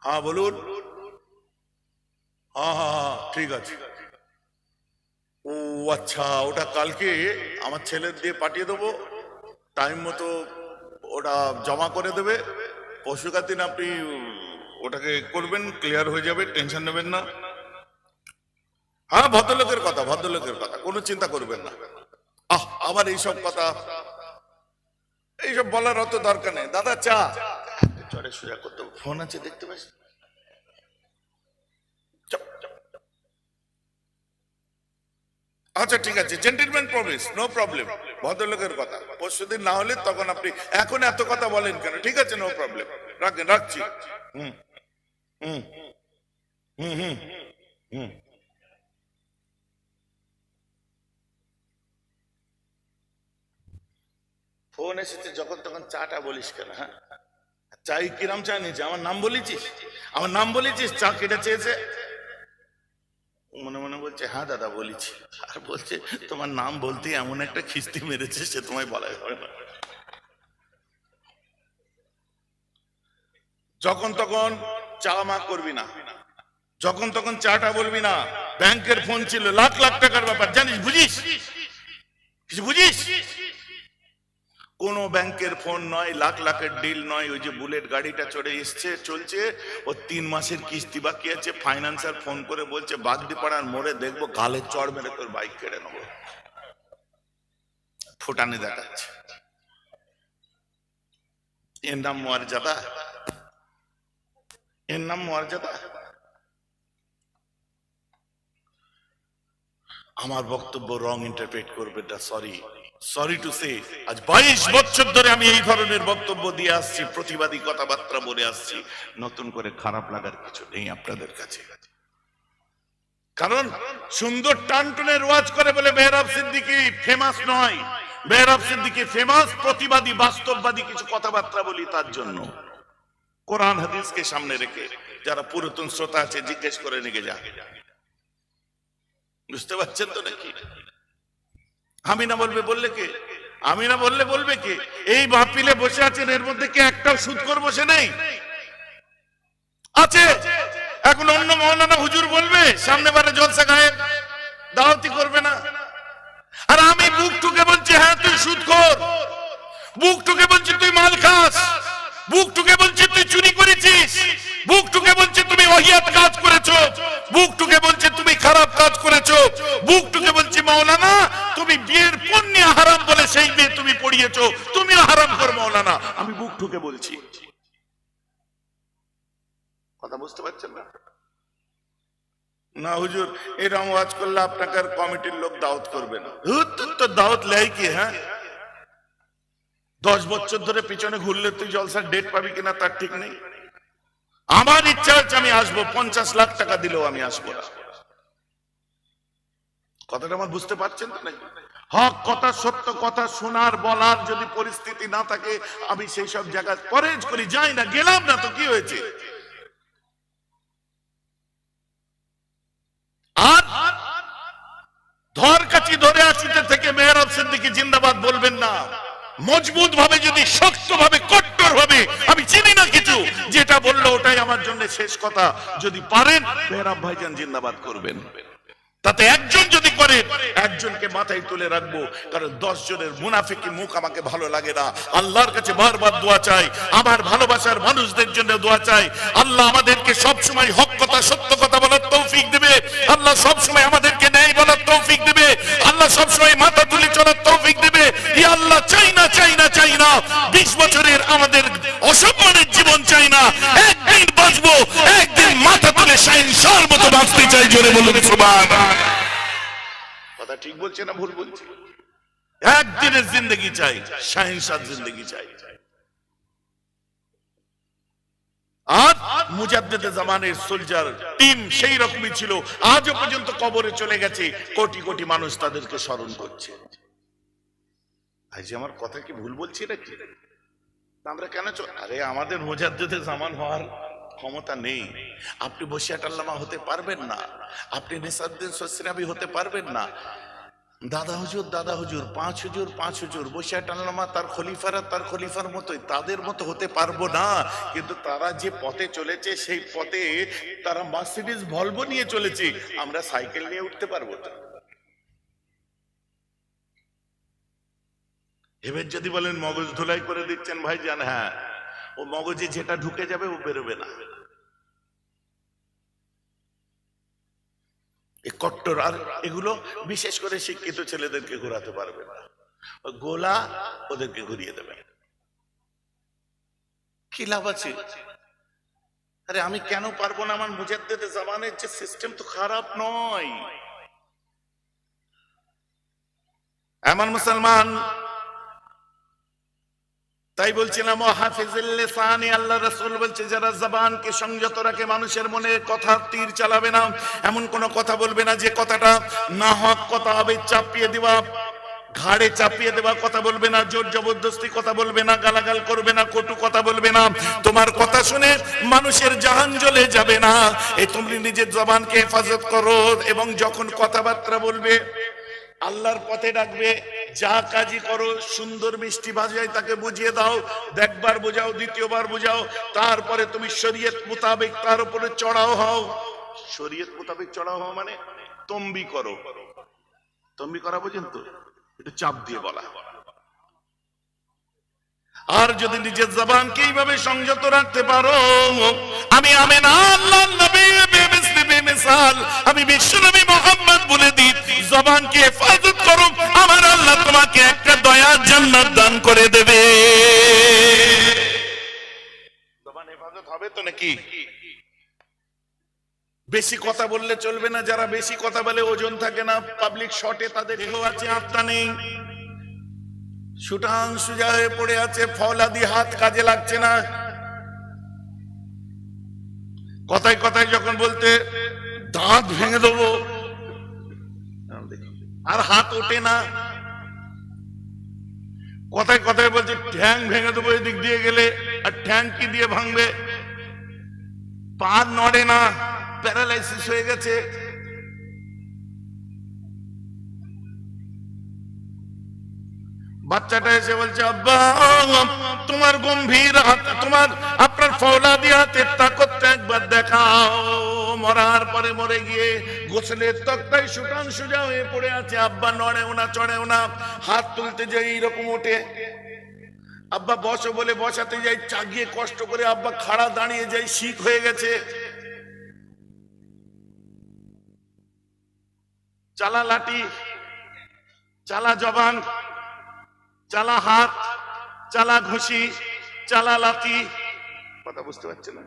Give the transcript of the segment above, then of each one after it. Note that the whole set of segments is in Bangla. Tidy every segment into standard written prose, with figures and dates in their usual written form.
হ্যাঁ বলুন। হ্যাঁ হ্যাঁ হ্যাঁ ঠিক আছে। ও আচ্ছা, ওটা কালকে আমার ছেলের দিয়ে পাঠিয়ে দেবো, টাইম মতো ওটা জমা করে দেবে। পরশুকার দিন আপনি ওটাকে করবেন, ক্লিয়ার হয়ে যাবে, টেনশন নেবেন না। হ্যাঁ ভদ্রলোকের কথা, ভদ্রলোকের কথা, কোনো চিন্তা করবেন না। আবার এইসব কথা, এইসব বলার অত দরকার নেই। দাদা চা চড়ে সোজা করতে হবে। ফোন আছে দেখতে পাস। আচ্ছা ঠিক আছে, জেন্টলম্যান প্রমিস, নো প্রবলেম। ভদ্রলোকের কথা, পরশুদিন না হলে তখন আপনি এখন এত কথা বলেন কেন? ঠিক আছে, নো প্রবলেম, রাখেন, রাখছি। হুম হুম হুম হুম হুম। ফোন এসেছে যখন তখন চাটা বলিস কেন? হ্যাঁ, চাই কিরাম চা নিয়েছে? আমার নাম বলেছিস? আমার নাম বলেছিস? চা কেটে চেয়েছে? মনে মনে বলছে হ্যাঁ দাদা বলেছি। আর বলছে তোমার নাম বলতে এমন একটা খিস্তি মেরেছে সে তোমায় বলাই হবে না। যখন তখন চা মা করবি না, যখন তখন চাটা বলবি না। ব্যাংকের ফোন ছিল, লাখ লাখ টাকার ব্যাপার, জানিস, বুঝিস, কিছু বুঝিস? কোন ব্যাংকের ফোন নয়, লাখ লাখের ডিল নয়। ওই যে বুলেট গাড়িটা চড়ে এসছে, চলছে, ও 3 মাসের কিস্তি বাকি আছে। ফাইন্যান্সার ফোন করে বলছে বাগদিপাড়ার মোড়ে দেখবো গালে চড় মেরে তোর বাইক কেড়ে নেবো। ফুটানি দেখাচ্ছে। এর নাম মর্যাদা? এর নাম মর্যাদা? আমার বক্তব্য রং ইন্টারপ্রেট করবেন না, সরি, সরি টু সে। আজ 22 বছর ধরে আমি এই ধরনের বক্তব্য দিয়ে আসছি, প্রতিবাদী কথাবার্তা বলে আসছি। নতুন করে খারাপ লাগার কিছু নেই আপনাদের কাছে। কারণ সুন্দর টানটুনের ওয়াজ করে বলে মেহরাব সিদ্দিকী ফেমাস নয়। মেহরাব সিদ্দিকী ফেমাস প্রতিবাদী, বাস্তববাদী কিছু কথাবার্তা বলি তার জন্য। কোরআন হাদিসকে সামনে রেখে। যারা পুরাতন শ্রোতা আছে জিজ্ঞেস করে নিয়ে যা। বুঝতে পারছেন তো নাকি? আমি না বলবে বললে কে? আমি না বললে বলবে কে? এই মাহফিলে বসে আছেন, এর মধ্যে কি একটাও সুদখোর বসে নেই? আছে। এখন অন্য মৌলানা হুজুর বলবে সামনে বারে জলসা গায়েব, দাওয়াতি করবে না। আর আমি বুক ঠুকে বলছি হ্যাঁ তুই সুদখোর, বুক ঠুকে বলছি তুই মাল খাস, বুক ঠুকে বলছি তুই চুরি করেছিস, বুক ঠুকে বলছি তুমি ওহিয়াত কাজ করেছো, বুক ঠুকে বলছি তুমি খারাপ কাজ করেছো, বুক ঠুকে বলছি মাওলানা তুমি বিয়ের পণ্য হারাম বলে সেই বিয়ে তুমি পড়িয়েছো, তুমিও হারাম কর মাওলানা। আমি বুক ঠুকে বলছি। কথা বুঝতে পারছেন না? না হুজুর এরকম ওয়াজ করলে আপনাকে আর কমিটির লোক দাওয়াত করবে না। তো দাওয়াত লেয় কি? হ্যাঁ, 10 বছর ধরে পিছনে ঘুরলে তুই জলসার ডেট পাবি কিনা তার ঠিক নেই। আমার ইচ্ছা হচ্ছে আমি আসবো, 50 লাখ টাকা দিলেও আমি আসবো না। কথাটা আমার বুঝতে পারছেন তো নাকি? হক কথা, সত্য কথা শোনার বলার যদি পরিস্থিতি না থাকে, আমি সেই সব জায়গায় পরেজ করি, যাই না, গেলাম না তো কি হয়েছে? আর ধর কাছি ধরে আসিতে থেকে মেহরাব সিদ্দিকী জিন্দাবাদ বলবেন না। মজবুত ভাবে, যদি শক্ত ভাবে, কট্টর ভাবে, আমি চিনি না কিছু, যেটা বললো ওটাই আমার জন্য শেষ কথা। যদি পারেন মেহরাব ভাইজান জিন্দাবাদ করবেন। তাতে একজন যদি করেন, একজনকে মাথায় তুলে রাখবো। কারণ 10 জনের মুনাফিকি মুখ আমাকে ভালো লাগে না। আল্লাহর কাছে বারবার দোয়া চাই, আমার ভালোবাসার মানুষদের জন্য দোয়া চাই। আল্লাহ আমাদেরকে সব সময় হক কথা, সত্য কথা বলার তৌফিক দেবে। আল্লাহ সব সময় আমাদেরকে ন্যায় বলার তৌফিক দেবে। আল্লাহ সব সময় মাথা তুলে চলার তৌফিক দেবে। ইয়া আল্লাহ, চাই না, চাই না, চাই না 20 বছরের আমাদের অসম্মানের জীবন চাই না। একদিন বাঁচবো, একদিন মাথা তুলে শাহিনশাহর মতো বাঁচতে চাই। জোরে বলুন সুবহানাল্লাহ। কথা ঠিক বলছে না ভুল বলছে? একদিনের জিন্দগি চাই, শাহিনশাহ জিন্দগি চাই। আর মুজাদ্দেদে জামানের সোলজার টিম সেই রকমই ছিল, আজও পর্যন্ত কবরে চলে গেছে। কোটি কোটি মানুষ তাদেরকে স্মরণ করছে। আজ আমার কথা কি ভুল বলছি নাকি? আমরা কেন আরে আমাদের মুজাদ্দেদে জামান হওয়ার ক্ষমতা নেই। আপনি বসিয়াত আল্লামা হতে পারবেন না, আপনি নিসারউদ্দিন সসরাবি হতে পারবেন না। দাদা হুজুর, পাঁচ হুজুর বসে টানলামা, তার খলিফারা তার খলিফার মতোই, তাদের মতো হতে পারবো না। কিন্তু তারা যে পথে চলেছে সেই পথে তারা মার্সিডিজ ভলভো নিয়ে চলেছে, আমরা সাইকেল নিয়ে উঠতে পারবো না। এবার যদি বলেন মগজ ধুলাই করে দিচ্ছেন ভাইজান, হ্যাঁ, ও মগজে যেটা ঢুকে যাবে ও বেরোবে না। কট্টর আর এগুলো বিশেষ করে শিক্ষিত ছেলেদেরকে ঘোরাতে পারবে না, গোলা ওদেরকে ঘুরিয়ে দেবে। কি লাভ আছে? আরে আমি কেন পারবো না? আমার মুজাদ্দেদে জামানের যে সিস্টেম তো খারাপ নয়। এমন মুসলমান, তাই বলছিলাম হাফিজুল লিসানি, আল্লাহ রাসূল বলছে যারা জবানকে সংযত রাখে, মানুষের মনে কথা তীর চালাবে না, এমন কোন কথা বলবে না যে কথাটা না হক কথা হবে, চাপিয়ে দেওয়া, ঘাড়ে চাপিয়ে দেওয়া কথা বলবে না, জোর জবরদস্তি কথা বলবে না, গালাগাল করবে না, কটু কথা বলবে না। তোমার কথা শুনে মানুষের জাহান জ্বলে যাবে না। এই তুমি নিজের জবানকে হেফাজত করো, এবং যখন কথাবার্তা বলবে, আল্লাহর পথে ডাকবে, যা কাজই করো সুন্দর মিষ্টি ভাষায় তাকে বুঝিয়ে দাও, একবার বোঝাও, দ্বিতীয়বার বোঝাও, তারপরে তুমি শরীয়ত মোতাবেক তার উপরে চড়াও হও। শরীয়ত মোতাবেক চড়াও হও মানে তম্বি করো। তম্বি করা বোঝেন তো? এটা চাপ দিয়ে বলা। আর যদি নিজের জবানকে এইভাবে সংযত রাখতে পারো, আমি আমিনা আল্লাহর নবী বেমিসাল, আমি বিশ্বনবী মুহাম্মদ বলে দিই, জবানকে হেফাজত করো, আমার আল্লাহ তোমাকে একটা দয়ার জান্নাত দান করে দেবে। জবান হেফাজত হবে তো নাকি? বেশি কথা বললে চলবে না। যারা বেশি কথা বলে ওজন থাকে না, পাবলিক শটে তাদের দেহ আছে, আত্মা নেই, সুটাং সুজা হয়ে পড়ে আছে, ফলাদি হাত কাজে লাগছে না। কথায় কথায় যখন বলতে দাঁত ভেঙে দেবো, আর হাত ওঠে না। কথায় কথায় বলছে ঠ্যাং ভেঙে দেবো এদিক দিয়ে গেলে, আর ঠ্যাং কি দিয়ে ভাঙবে? পা নড়ে না, প্যারালাইসিস হয়ে গেছে। বাচ্চাটা এসে বলছে আব্বা তোমার গম্ভীর হাত, তোমার আপনার ফৌলাদি হাতের তাকতটা একবার দেখাও। মরার পরে মরে গিয়ে গোসলের তক্তায় সুটান সুজা হয়ে পড়ে আছে, আব্বা নড়েও না চড়েও না, হাত তুলতে যাই এইরকম ওঠে, আব্বা বসো বলে বসাতে যাই, চাগিয়ে কষ্ট করে আব্বা খাড়া দাঁড়িয়ে যাই, শিখ হয়ে গেছে। চালা লাঠি, চালা জবান, চালা হাত, চালা ঘুষি, চালা লাঠি, কথা বুঝতে পারছে না?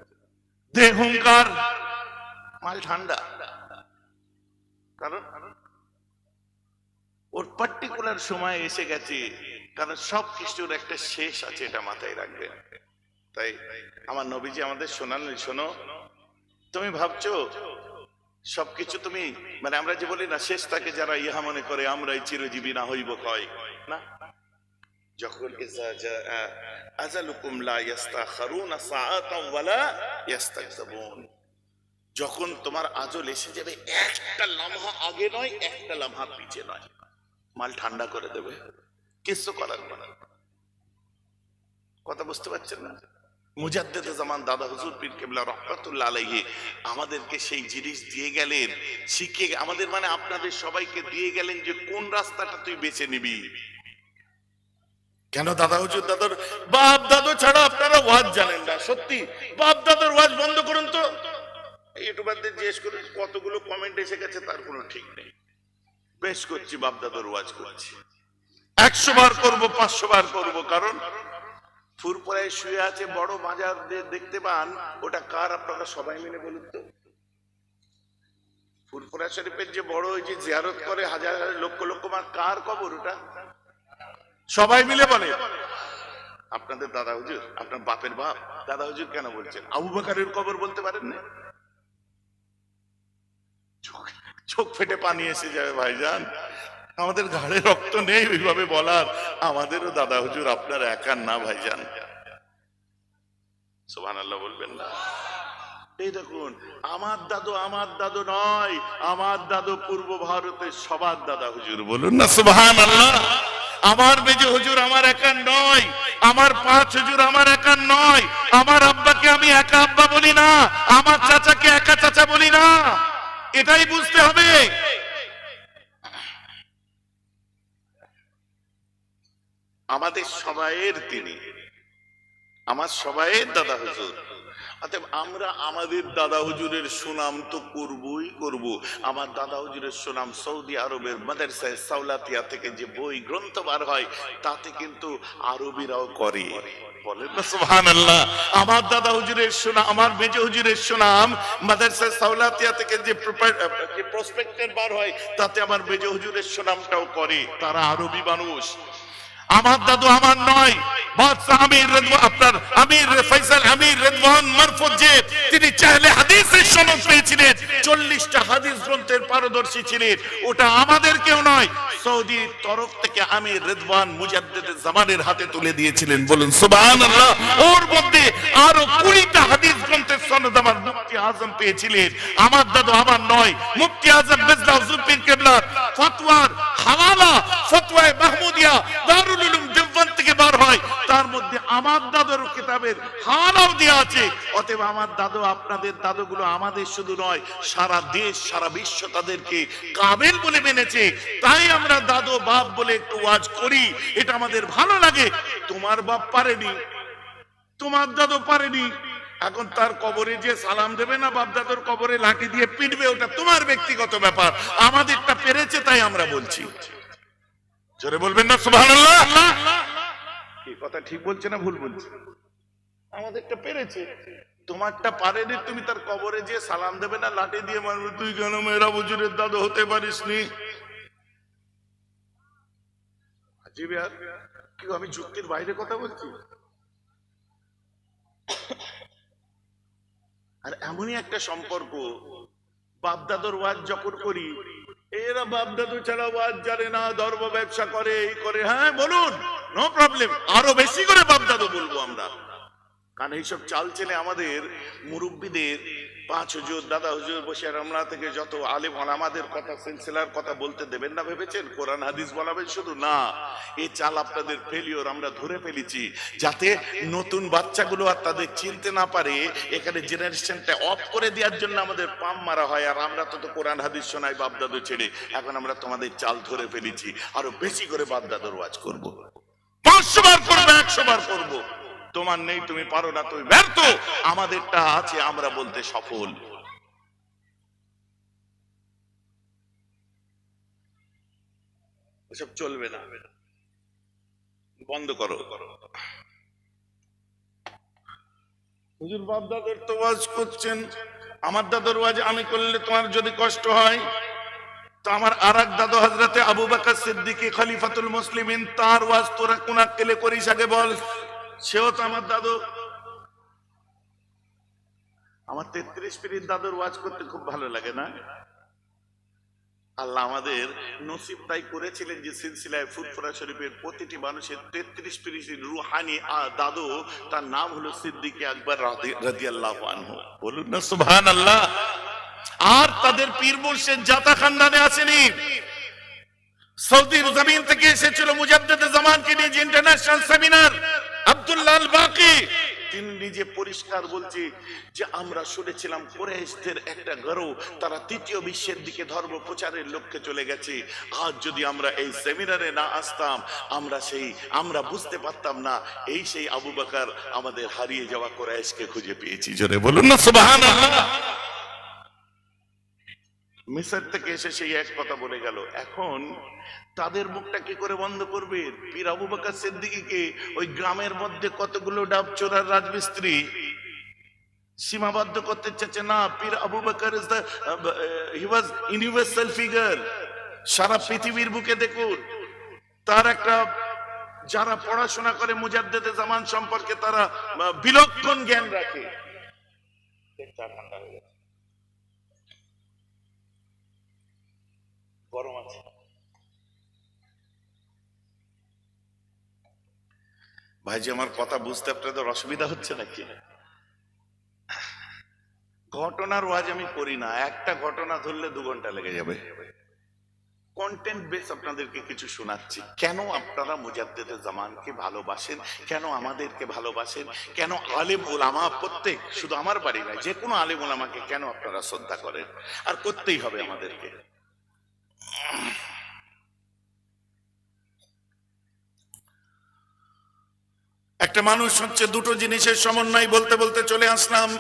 দেহ হুঙ্কার, মাল ঠান্ডা। কারণ ওর পার্টিকুলার সময় এসে গেছে, কারণ সব কিছুর একটা শেষ আছে, এটা মাথায় রাখবেন। তাই আমার নবীজি আমাদের শোনালেন, শোনো, তুমি ভাবছো সবকিছু তুমি, মানে আমরা যে বলি না শেষ তাকে যারা ইহা মনে করে আমরাই চিরজীবী না হইব কয় না, যখন আজালুকুম লা ইস্তাখিরুনা সাআতান ওয়ালা ইস্তাকদিমুন, যখন তোমার আজল এসে যাবে একটা লম্হা আগে নয়, একটা লম্হা পিছে নয়, মাল ঠান্ডা করে দেবে, কিছু করার না। কথা বুঝতে পারছেন না? মুজাদ্দেদে জামান দাদা হুজুর পীর কেবলা রহমাতুল্লাহ আলাইহি আমাদেরকে সেই জিনিস দিয়ে গেলেন, শিখে আমাদের, মানে আপনাদের সবাইকে দিয়ে গেলেন যে কোন রাস্তাটা তুই বেছে নিবি। কেন দাদা হুজুর দাদার বাপ দাদু ছাড়া আপনারা ওয়াজ জানেন না? সত্যি বাপ দাদার ওয়াজ বন্ধ করুন তো। ইউটিউবারদের জিজ্ঞেস করুন কতগুলো কমেন্ট এসে গেছে, তার কোনো ঠিক নেই। বেশ করছি, বাপ দাদার ওয়াজ করছি, 100 বার করব, 500 বার করব। কারণ ফুরপুরায় শুয়ে আছে বড় মাজার দেখতে পান, ওটা কার আপনারা সবাই মিলে বলুন তো? ফুরপুরা শরীফের যে বড় ওই যে জিয়ারত করে হাজার হাজার লক্ষ লক্ষ মান, কার কবর ওটা? সবাই মিলে বলে আপনাদের দাদা হুজুর, আপনার বাপের বাপ দাদা হুজুর কেন বলছেন? আবু বকরের কবর বলতে পারেন না? চোখ ফেটে পানি এসে যাবে ভাইজান। আমাদের ঘাড়ে রক্ত নেই ওইভাবে বলার, আমাদেরও দাদা হুজুর আপনার একার না ভাইজান। সুবহানাল্লাহ বলবেন না? এই দেখুন, আমার দাদু নয়, আমার দাদু পূর্ব ভারতের সবার দাদা হুজুর। বলুন না সুবহানাল্লাহ। আমার মেজো হুজুর আমার একা নয়, আমার পাঁচ হুজুর আমার একা নয়, আমার আব্বাকে আমি একা আব্বা বলি না, আমার চাচাকে একা চাচা বলি না। এটাই বুঝতে হবে। আমাদের সবাইয়ের তিনি, আমার সবাইয়ের দাদা হুজুর। অতএব আমরা আমাদের দাদা হুজুরের সুনাম তো করবই করব। আমার দাদা হুজুরের সুনাম সৌদি আরবের মাদ্রাসায়ে সাওলাতিয়া থেকে যে বই গ্রন্থ বার হয় তাতে কিন্তু আরবিরাও করে। বলেন না সুবহানাল্লাহ। আমার দাদা হুজুরের সুনাম, আমার মেজো হুজুরের সুনাম মাদ্রাসায়ে সাওলাতিয়া থেকে যে প্রসপেক্টার বার হয় তাতে আমার মেজো হুজুরের সুনামটাও করে। তারা আরবি মানুষ। আমার দাদু আমার নয়, বাদশাহ আমির রিদওয়ান, আপনার আমির ফয়সাল আমির রিদওয়ান মারফুজ যে তিনি চাইলে হাদিসের সনদ পেয়েছিলেন, 40টা হাদিস গ্রন্থের পারদর্শী ছিলেন, ওটা আমাদের কেউ নয়, সৌদির তরফ থেকে আমির রিদওয়ান মুজাদ্দিদ জামানের হাতে তুলে দিয়েছিলেন। বলুন সুবহানাল্লাহ। ওর মধ্যে আরো 20টা হাদিস গ্রন্থের সনদ আমার মুফতি আজম পেয়েছিলেন। আমার দাদু আমার নয়, মুফতি আজম মির্জা জুলফিকার কেবলার ফতোয়ার হাওয়ালা, ফতোয়ায়ে মাহমুদিয়া দারুল উলুম দেওবন্দ থেকে বার হয়, তার মধ্যে আমার দাদুর কিতাবের হাওয়ালাও দেওয়া আছে। অতএব আমার দাদু, আপনাদের দাদুগুলো আমাদের শুধু নয়, সারা দেশ সারা বিশ্ব তাদেরকে কাবিল বলে মেনেছে। তাই আমরা দাদু বাপ বলে একটু ওয়াজ করি, এটা আমাদের ভালো লাগে। তোমার বাপ পারেনি, তোমার দাদু পারেনি, এখন তার কবরে যে সালাম দেবে না, বাপ দাদুর কবরে লাঠি দিয়ে পিটবে, ওটা তোমার ব্যক্তিগত ব্যাপার। আমাদেরটা পেরেছে তাই আমরা বলছি। জোরে বলবেন না সুবহানাল্লাহ। এই কথা ঠিক বলছে না ভুল বলছে? আমাদেরটা পেরেছে, তোমারটা পারেনি। তুমি তার কবরে যে সালাম দেবে না, লাঠি দিয়ে মারবে, তুই কেন মেয়েরা হুজুরের দাদু হতে পারিসনি? আজীব यार, কি আমি যুক্তির বাইরে কথা বলছি? আর এমনই একটা সম্পর্ক, বাপদাদুর ওয়াজ যখন করি, এরা বাপদাদু ছাড়া ওয়াজ জানে না, ধর্ম ব্যবসা করে, এই করে। হ্যাঁ বলুন, নো প্রবলেম, আরো বেশি করে বাপদাদু বলবো আমরা। কারণ এইসব চাল চেলে আমাদের মুরব্বীদের, পাঁচ হুজুর দাদা হুজুর বসে রামলা থেকে যত আলেম ওলামাদের কথা, সিলসিলার কথা বলতে দেবেন না ভেবেছেন? কোরআন হাদিস বলাবেন শুধু না। এই চাল আপনাদের ফেলিওর আমরা ধরে ফেলেছি, যাতে নতুন বাচ্চাগুলো আর তাদের চিনতে না পারে। এখানে জেনারেশনটা অফ করে দেওয়ার জন্য আমাদের পাম মারা হয়। আর আমরা তো কোরআন হাদিস শোনাই বাপদাদু ছেড়ে। এখন আমরা তোমাদের চাল ধরে ফেলেছি, আরো বেশি করে বাপদাদুর ওয়াজ করবো, 500 বার করবো, 100 বার করবো। তোমার নেই, তুমি পারো না, তুমি ব্যর্থ। আমাদেরটা আছে, আমরা বলতে সফল। এসব চলবে না, বন্ধ করো। হুজুর বাপ দাদুর তো ওয়াজ করছেন, আমার দাদুর ওয়াজ আমি করলে তোমার যদি কষ্ট হয়, তো আমার আরেক দাদু হযরতে আবু বকর সিদ্দিক খলিফাতুল মুসলিমিন, তার ওয়াজ তোরা কোন আক্কেলে করিস আগে বল। সেও তো আমার দাদু। আমার 33 পীরের দাদুর ওয়াজ করতে খুব ভালো লাগে না? আল্লাহ আমাদের নসিব তাই করেছিলেন যে সিলসিলায় ফুরফুরা শরীফের প্রতিটি মানুষের 33 পীরের রুহানি দাদু, তার নাম হলো সিদ্দিক আকবর রাদিয়াল্লাহু আনহু। বলুন না সুবহানাল্লাহ। আর তাদের পীর মুর্শিদ জাতা খানদানে আসেনি, সৌদির জমিন থেকে এসেছিল মুজাদ্দিদ জামানকে নিয়ে যে ইন্টারন্যাশনাল সেমিনার, আব্দুল্লাহ আল বাকি। তিনি নিজে পরিষ্কার বলছে যে আমরা শুনেছিলাম কুরাইশদের একটা গরো, তারা তৃতীয় বিশ্বের দিকে ধর্ম প্রচারের লক্ষ্যে চলে গেছে। আজ যদি আমরা এই সেমিনারে না আসতাম, আমরা বুঝতে পারতাম না এই সেই আবু বকর আমাদের হারিয়ে যাওয়া কুরাইশকে খুঁজে পেয়েছি। জোরে বলুন না সুবহানাল্লাহ। মিসর থেকে এসে সেই এক কথা বলে গেল। এখন তাদের মুখটা কি করে বন্ধ করবে? পীর আবু বকর সিদ্দিকীকে ওই গ্রামের মধ্যে কতগুলো ডাব চোরার রাজমিস্ত্রি সীমাবদ্ধ করতে চাচ্ছে না। পীর আবু বকর হি ওয়াজ ইউনিভার্সাল ফিগার। সারা পৃথিবীর বুকে দেখুন, তার একটা, যারা পড়াশোনা করে মুজাদ্দিদে জামান সম্পর্কে তারা বিলক্ষণ জ্ঞান রাখে। ঠান্ডা হয়ে গেছে, গরম আছে। ভাইজি আমার কথা বুঝতে আপনাদের অসুবিধা হচ্ছে নাকি? ঘটনার ওয়াজ আমি করি না, একটা ঘটনা ধরলে 2 ঘন্টা লেগে যাবে। কন্টেন্ট বেস আপনাদেরকে কিছু শোনাচ্ছি। কেন আপনারা মুজাদ্দেদে জামানকে ভালোবাসেন, কেন আমাদেরকে ভালোবাসেন, কেন আলেম ওলামা প্রত্যেক, শুধু আমার বাড়ি নয়, যে কোনো আলেম ওলামাকে কেন আপনারা শ্রদ্ধা করেন, আর করতেই হবে আমাদেরকে। একটা মানুষ হচ্ছে দুটো জিনিসের সমন্বয়, বলতে বলতে চলে আসলাম।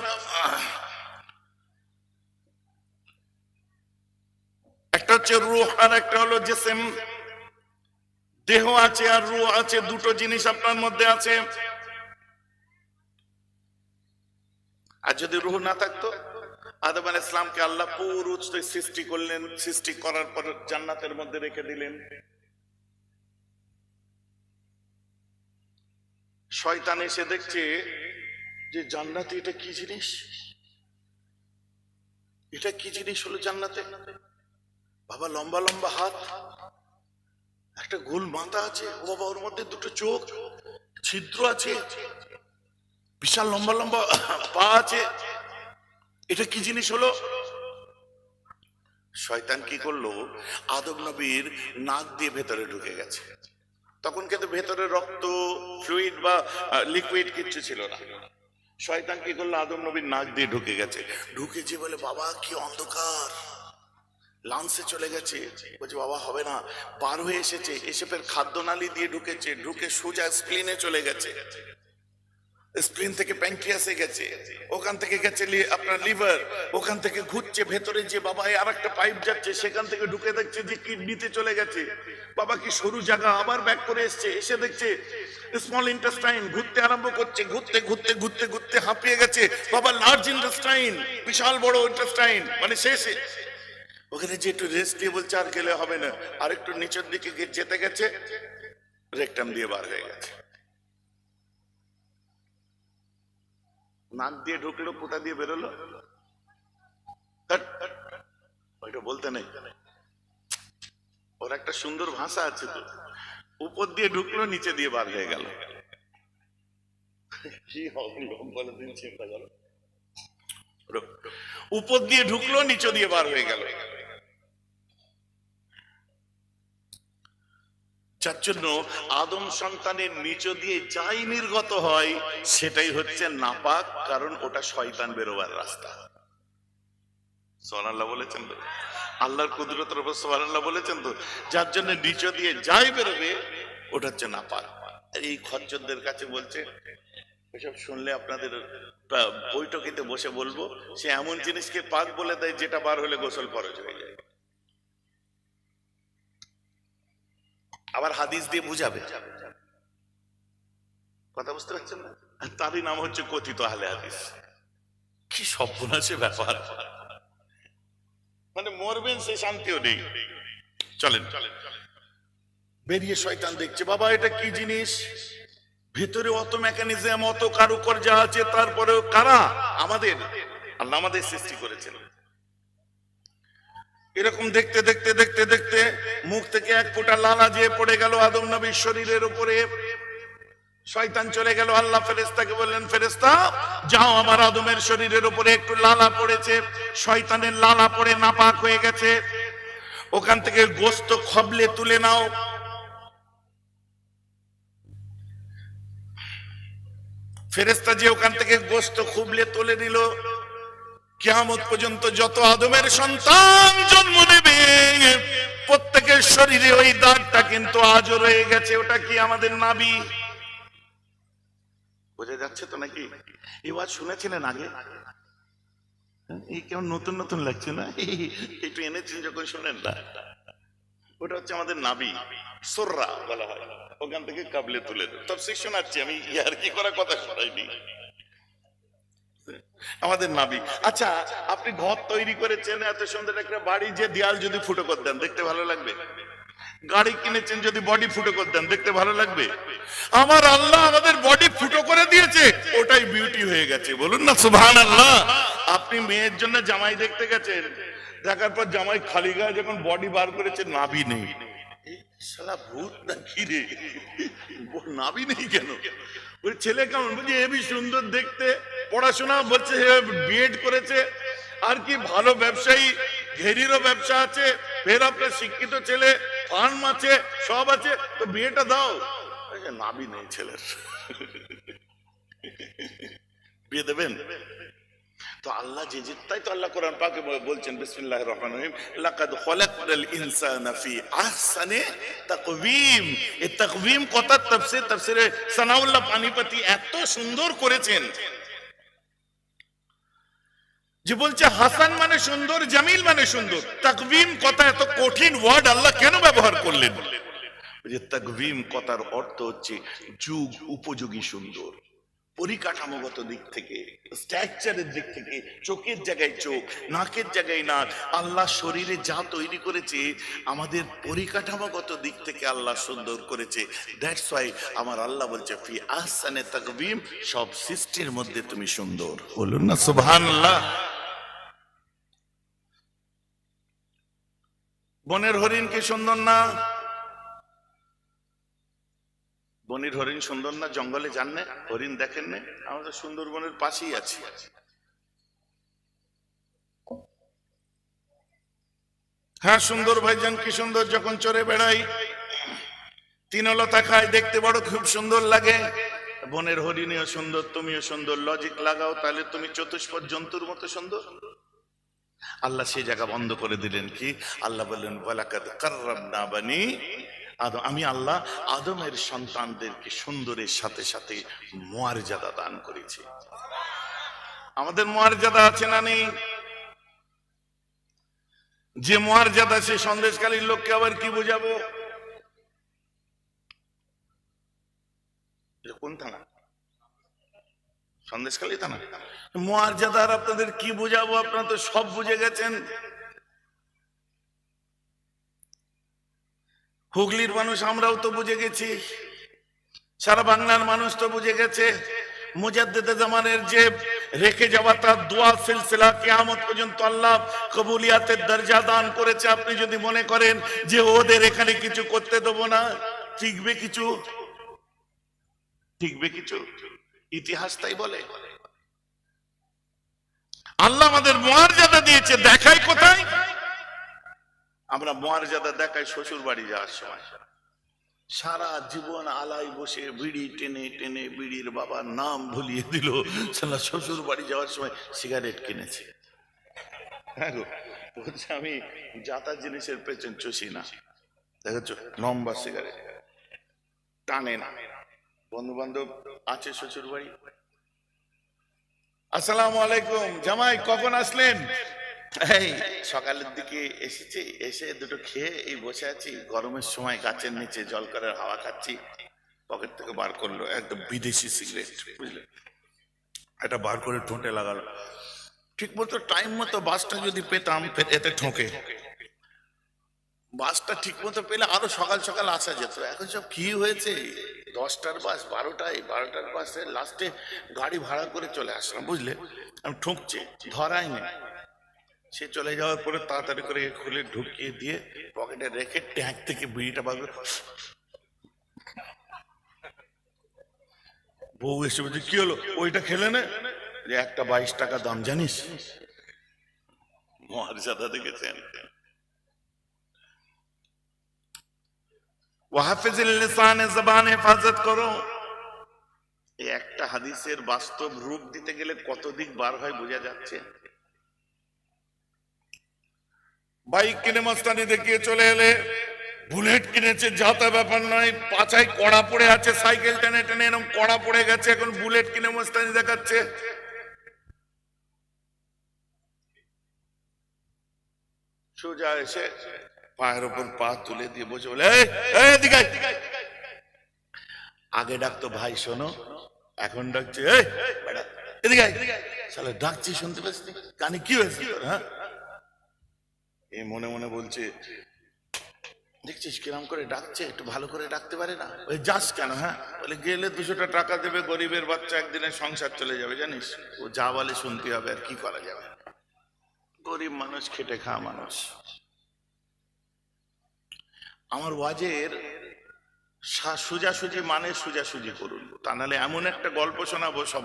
একটা হচ্ছে রূহ আর একটা হলো জিসম। দেহ আছে আর রূহ আছে, দুটো জিনিস আপনার মধ্যে আছে। আর যদি রূহ না থাকতো, আদম আলাইহিস সালামকে আল্লাহ পুরো সৃষ্টি করলেন, সৃষ্টি করার পর জান্নাতের মধ্যে রেখে দিলেন। শয়তান এসে দেখছে যে জান্নাতে এটা কি জিনিস, এটা কি জিনিস হলো জান্নাতে? বাবা লম্বা লম্বা হাত, একটা গোল মাথা আছে, ও বাবা ওর মধ্যে দুটো চোখ, ছিদ্র আছে, বিশাল লম্বা লম্বা পা আছে, এটা কি জিনিস হলো? শয়তান কি করলো, আদম নবীর নাক দিয়ে ভেতরে ঢুকে গেছে। তখন কিন্তু ভেতরে রক্ত, ফ্লুইড বা লিকুইড কিচ্ছু ছিল না। শয়তান কি করলো, আদম নবীর নাক দিয়ে ঢুকে গেছে। ঢুকেছে বলে বাবা কি অন্ধকার, লাঞ্চে চলে গেছে। বলছে বাবা হবে না, পার হয়ে এসেছে, এসে ফের খাদ্যনালী দিয়ে ঢুকেছে, ঢুকে সোজা স্প্লিনে চলে গেছে, স্প্লিন থেকে প্যানক্রিয়াসে গেছে, ওখান থেকে গেছে আপনার লিভার, ওখান থেকে ঘুরছে ভেতরে যে বাবা আর একটা পাইপ যাচ্ছে, সেখান থেকে ঢুকে দেখছে যে কিডনিতে চলে গেছে। বাবা কি সরু জায়গা, আবার ব্যাক করে এসছে, এসে দেখছে স্মল ইন্টেস্টাইন ঘুরতে আরম্ভ করছে, ঘুরতে ঘুরতে ঘুরতে ঘুরতে হাঁপিয়ে গেছে। বাবা লার্জ ইন্টেস্টাইন, বিশাল বড় ইন্টেস্টাইন, মানে শেষে ওখানে যে একটু রেস্ট দিয়ে বলছে আর গেলে হবে না, আর একটু নিচের দিকে যেতে গেছে, রেকটাম দিয়ে বার হয়ে গেছে। নাক দিয়ে ঢুকলো, কোথা দিয়ে বেরোলো ওইটা বলতে নেই, ওর একটা সুন্দর ভাষা আছে তো, উপর দিয়ে ঢুকলো নিচে দিয়ে বার হয়ে গেল। কি বলে দিন চিন্তা করো, উপর দিয়ে ঢুকলো নিচে দিয়ে বার হয়ে গেল। যার জন্য আদম সন্তানের নিচ দিয়ে যাই নির্গত হয় সেটাই হচ্ছে নাপাক, কারণ ওটা শয়তান বেরোবার রাস্তা। সুবহানাল্লাহ বলেছেন তো, আল্লাহর কুদরতের উপর সুবহানাল্লাহ বলেছেন তো। যার জন্য নিচ দিয়ে যাই বেরোবে ওটা হচ্ছে নাপাক। এই খচ্চরদের কাছে বলছে, এসব শুনলে আপনাদের বৈঠকিতে বসে বলবো, সে এমন জিনিসকে পাক বলে দেয় যেটা বার হলে গোসল ফরজ হয়ে যায়, আবার হাদিস দিয়ে বুঝাবে। কথা বুঝতে পারছেন না? তারই নাম হচ্ছে কথিত আহলে হাদিস। কি সর্বনাশে ব্যাপার, মানে মরবেন সে শান্তিও নেই। চলেন বেরিয়ে শয়তান দেখছে বাবা এটা কি জিনিস, ভেতরে অত মেকানিজম, অত কারুকার্য আছে, তারপরেও কারা? আমাদের আল্লাহ আমাদের সৃষ্টি করেছেন। এরকম দেখতে দেখতে দেখতে দেখতে মুখ থেকে এক ফোঁটা লালা যেয়ে পড়ে গেল আদম নবীর শরীরের উপরে। শয়তান চলে গেল, আল্লাহ ফেরেশতাকে বললেন, ফেরেশতা যাও, আমার আদমের শরীরের উপরে একটু লালা পড়েছে, শয়তানের লালা পড়ে নাপাক হয়ে গেছে, ওখান থেকে গোশত খবলে তুলে নাও। ফেরেশতা যে ওখান থেকে গোশত খুবলে তুলে নিল। কিয়ামত পর্যন্ত যত আদমের সন্তান জন্ম নেবে প্রত্যেকের শরীরে ওই দাগটা কিন্তু আজও রয়ে গেছে। ওটা কি? আমাদের নাভি। বোঝা যাচ্ছে তো নাকি? এই ওয়াজ শুনেছিলেন আগে? এই কেমন নতুন নতুন লাগছে না? একটু এনেছেন যখন শুনেন না। ওটা হচ্ছে আমাদের নাভি, সোররা বলা হয়, ওখান থেকে কাবলে তুলে দেয়। তাফসীর শোনাচ্ছি আমি, ইয়ার কি করা কথা শোনাইনি, আমাদের নাভি। আচ্ছা, আপনি ঘর তৈরি করেছেন, এত সুন্দর একটা বাড়ি, যে দেয়াল যদি ফুটো করে দেন দেখতে ভালো লাগবে? গাড়ি কিনেছেন, যদি বডি ফুটো করে দেন দেখতে ভালো লাগবে? আমার আল্লাহ আমাদের বডি ফুটো করে দিয়েছে, ওটাই বিউটি হয়ে গেছে। বলুন না সুবহানাল্লাহ। আপনি মেয়ের জন্য জামাই দেখতে গেছেন, দেখার পর জামাই খালি গায়ে যখন বডি বার করেছে, নাভি নেই। শালা ভূত না কি রে, নাভি নেই কেন? ওই ছেলে কেমন? বলছে হেবি সুন্দর দেখতে, পড়াশোনা বলছে বিএড করেছে, আর কি ভালো ব্যবসায়ী, ঘেরিরও ব্যবসা আছে, ফের আপনার শিক্ষিত ছেলে, ফার্ম আছে, সব আছে, তো বিয়েটা দাও। নাবি নেই ছেলের, বিয়ে দেবেন? তো আল্লাহ যে তাই তো আল্লাহ কোরআন পাকে বলছেন বিসমিল্লাহির রহমানির রহিম, লাকাদ খলাকনাল ইনসানা ফি আহসানি তাকওয়িম। এই তাকওয়িম কথা তাফসীরে সানাউল্লাহ পানিপতি এত সুন্দর করেছেন যে বলছে হাসান মানে সুন্দর, জামিল মানে সুন্দর। তাকওয়িম কথা এত কঠিন ওয়ার্ড আল্লাহ কেন ব্যবহার করলেন? যে তাকওয়িম কথার অর্থ হচ্ছে যুগ উপযোগী সুন্দর, পরিকাঠামোগত দিক থেকে, স্ট্রাকচারের দিক থেকে, চোখের জায়গায় চোখ, নাকের জায়গায় নাক, আল্লাহ শরীরে যা তৈরি করেছে আমাদের পরিকাঠামোগত দিক থেকে আল্লাহ সুন্দর করেছে। দ্যাটস ওয়াই আমার আল্লাহ বলছে ফি আহসানে তাকওয়িম, সব সৃষ্টির মধ্যে তুমি সুন্দর। বলুন না সুবহানাল্লাহ। বনের হরিণ কি সুন্দর না? বনের হরিণ সুন্দর না? জঙ্গলে যান না, হরিণ দেখেন না? আমাদের সুন্দরবনের পাশেই আছে। হ্যাঁ সুন্দর ভাইজান, কি সুন্দর যখন চড়ে বেড়াই, তৃণলতা খায়, দেখতে বড় খুব সুন্দর লাগে। বনের হরিণেও সুন্দর, তুমিও সুন্দর। লজিক লাগাও, তাহলে তুমি চতুষ্পদ জন্তুর মতো সুন্দর। আল্লাহ সেই জায়গা বন্ধ করে দিলেন। কি আল্লাহ বললেন ওয়ালাকাদ কাররামনা বানি আদম, আমি আল্লাহ আদমের সন্তানদেরকে সুন্দরের সাথে সাথে মর্যাদা দান করেছি। আমাদের মর্যাদা আছে না নেই? যে মর্যাদা, সে সন্দেশকালীর লোককে আবার কি বোঝাবো? কোন থানা? সন্দেশকালী থানা। মর্যাদার আপনাদের কি বোঝাবো? আপনারা তো সব বুঝে গেছেন। হুগলির মানুষ আমরাও তো বুঝে গেছি, সারা বাংলার মানুষ তো বুঝে গেছে। মুজাদ্দিদে জামানের যে রেখে যাওয়া তার দোয়া সিলসিলা কিয়ামত পর্যন্ত আল্লাহ কবুলিয়াতের দরজা দান করেছে। আপনি যদি মনে করেন যে ওদের এখানে কিছু করতে দেবো না, টিকবে কিছু? টিকবে কিছু? ইতিহাস তাই বলে। আল্লাহ আমাদের মর্যাদা দিয়েছে, দেখাই কোথায়? আমরা মর্যাদা দেখাই শ্বশুর বাড়ি যাওয়ার সময়। সারা জীবন আলাই বসে বিড়ি টেনে টেনে বিড়ির বাবার নাম ভুলিয়ে দিল, সালা শ্বশুর বাড়ি যাওয়ার সময় সিগারেট কিনেছে। বলছে আমি যাতা জিনিসের পেছন চষি না, দেখেছ লম্বা সিগারেট টানে না। বন্ধু বান্ধব আছে শ্বশুর বাড়ি, আসসালামু আলাইকুম জামাই, কখন আসলেন? এই সকালের দিকে এসেছি, এসে দুটো খেয়ে এই বসে আছি, গরমের সময় গাছের নিচে জলকরের হাওয়া খাচ্ছি। পকেট থেকে বার করলো একদম বিদেশি সিগারেট, বুঝলে, এটা বার করে ঠোঁটে লাগালো। ঠিক মতো টাইম মতো বাসটা যদি পেতাম, এতে ঠোকে। বাসটা ঠিক মতো পেলে আরো সকাল সকাল আসা যেত। এখন সব কি হয়েছে, 10টার বাস 12টায়, 12টার বাসে লাস্টে গাড়ি ভাড়া করে চলে আসলাম, বুঝলে। আমি ঠুকছে, ধরাই নেই। সে চলে যাওয়ার পরে তাড়াতাড়ি করে খুলে ঢুকিয়ে দিয়ে পকেটে রেখে ট্যাঙ্ক থেকে বিড়িটা বার করে, বউ এসে বলছে কি হলো, ওইটা খেলে না? একটা 22 টাকা দাম, জানিস? মর্যাদা দেখেছেন। ওয়াহাফিজিল লিসানে, জবানে হেফাজত করো। এই একটা হাদিসের বাস্তব রূপ দিতে গেলে কত দিক বার হয় বোঝা যাচ্ছে। বাইক কিনে মস্তানি দেখিয়ে চলে এলে, বুলেট কিনেছে, যাতা ব্যাপার নয়, পাছায় কড়া পড়ে আছে, সাইকেল টেনে টেনে এরকম কড়া পড়ে গেছে, এখন বুলেট কিনে মস্তানি দেখাচ্ছে। সোজা এসে পায়ের উপর পা তুলে দিয়ে বসে বলে, আগে ডাকতো ভাই শোনো, এখন ডাকছে ডাকছি শুনতে পাচ্ছি, কানে কি হয়েছে? হ্যাঁ, এই মনে মনে বলছে, দেখছিস কিরম করে ডাকছে, একটু ভালো করে ডাকতে পারে না? ওই যাস কেন? হ্যাঁ, বলে গেলে 200 টাকা দেবে, গরিবের বাচ্চা, একদিনের সংসার চলে যাবে, জানিস? ও যা বলে শুনতে হবে, আর কি করা যাবে। গরিব মানুষ, খেটে খাওয়া মানুষ। আমার ওয়াজের সোজাসুজি মানে সোজাসুজি করুন, তা নাহলে এমন একটা গল্প শোনাবো সব